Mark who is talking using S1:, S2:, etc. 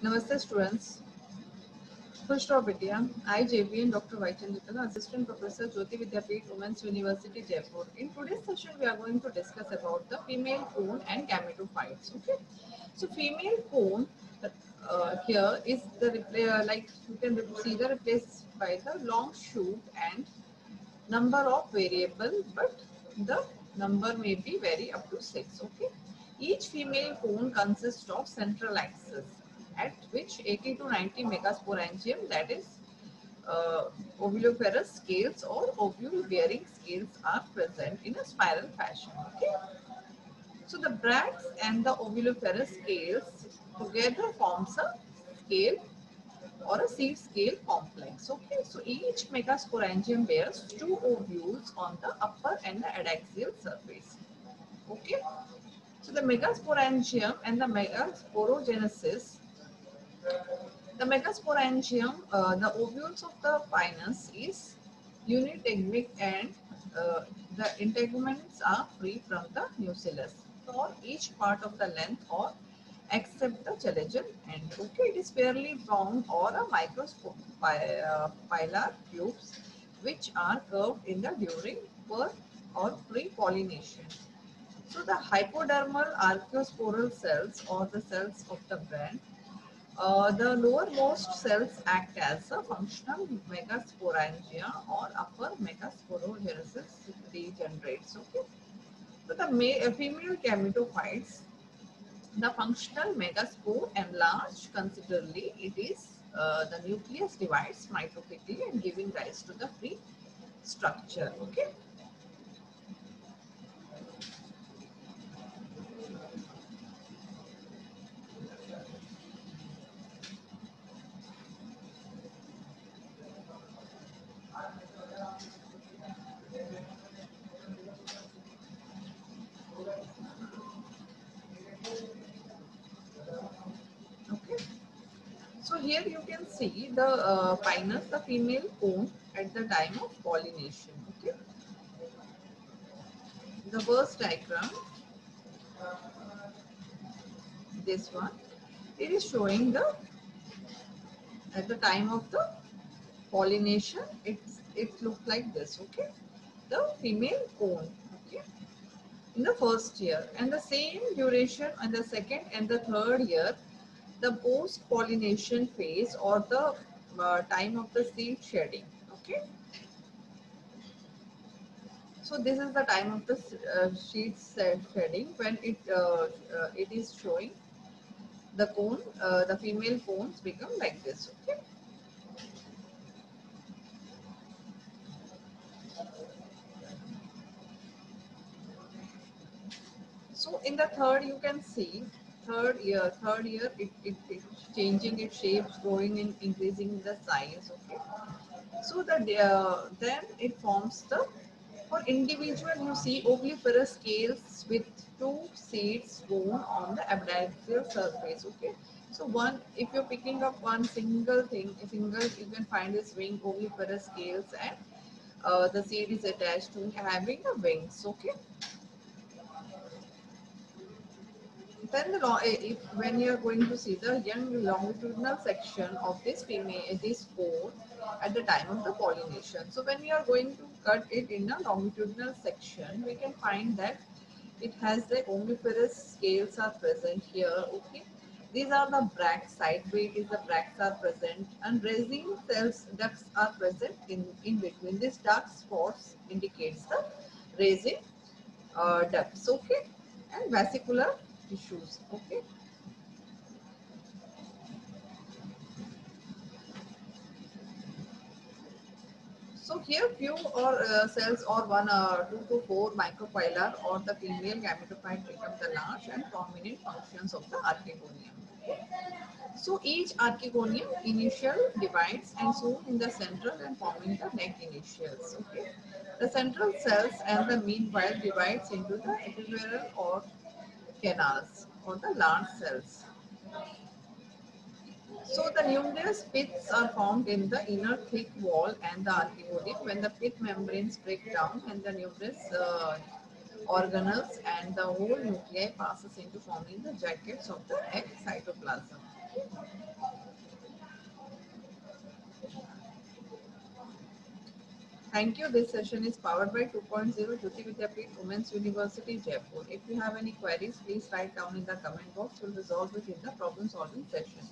S1: Namaste students. First of India, I JV and Dr. Vaichandra, Assistant Professor Jyoti Vidyapeeth, Women's University, Jaipur. In today's session, we are going to discuss about the female cone and gametophytes. Okay, so female cone here is the like you can see the replaced by the long shoot and number of variable, but the number may be vary up to 6. Okay, each female cone consists of central axis at which 80 to 90 megasporangium, that is ovuloferous scales or ovule bearing scales are present in a spiral fashion. Okay, so the bracts and the ovuloferous scales together forms a scale or a seed scale complex. Okay, so each megasporangium bears two ovules on the upper and the adaxial surface. Okay, so the megasporangium and the megasporogenesis. The megasporangium, the ovules of the pinus is unitegmic and the integuments are free from the nucellus for each part of the length or except the chalagen end. Okay, it is fairly round or a micropilar tubes which are curved in the during per or pre-pollination. So the hypodermal archaeosporal cells or the cells of the brand, the lowermost cells act as a functional megasporangia or upper megasporogenesis degenerates. Okay, so the female gametophytes, the functional megaspore enlarged considerably. It is the nucleus divides mitotically and giving rise to the free structure. Okay. Okay. So here you can see the pinus, the female cone at the time of pollination. Okay. The first diagram, this one, it is showing the at the time of the pollination. It looks like this. Okay, the female cone. Okay, in the first year, and the same duration in the second and the third year, the post pollination phase or the time of the seed shedding. Okay, so this is the time of the seed shedding when it is showing the cone, the female cones become like this. Okay, so in the third you can see third year it's changing its shapes, growing and increasing the size. Okay, so then it forms the, for individual you see oviparous scales with two seeds grown on the abdominal surface. Okay, so one, if you're picking up one single thing, a single, you can find this wing oviparous scales and the seed is attached to having the wings. Okay, then if when you are going to see the young longitudinal section of this female, this spore at the time of the pollination. So when we are going to cut it in a longitudinal section, we can find that it has the oviparous scales are present here. Okay, these are the bracts. Sideways is the bracts are present, and resin cells ducts are present in between. This dark spots indicates the resin ducts. Okay, and vesicular tissues. Okay, so here few or cells or one 2 to 4 micropilar or the female gametophyte become the large and prominent functions of the archegonium. So each archegonium initial divides and soon in the central and forming the neck initials. Okay, the central cells and the meanwhile divides into the epidural or canals or the large cells. So the numerous pits are formed in the inner thick wall and the archegonium when the pit membranes break down and the numerous organelles and the whole nuclei passes into forming the jackets of the egg cytoplasm. Thank you. This session is powered by 2.0 Jyoti Vidyapeeth Women's University, Jaipur. If you have any queries, please write down in the comment box. We'll resolve it in the problem solving session.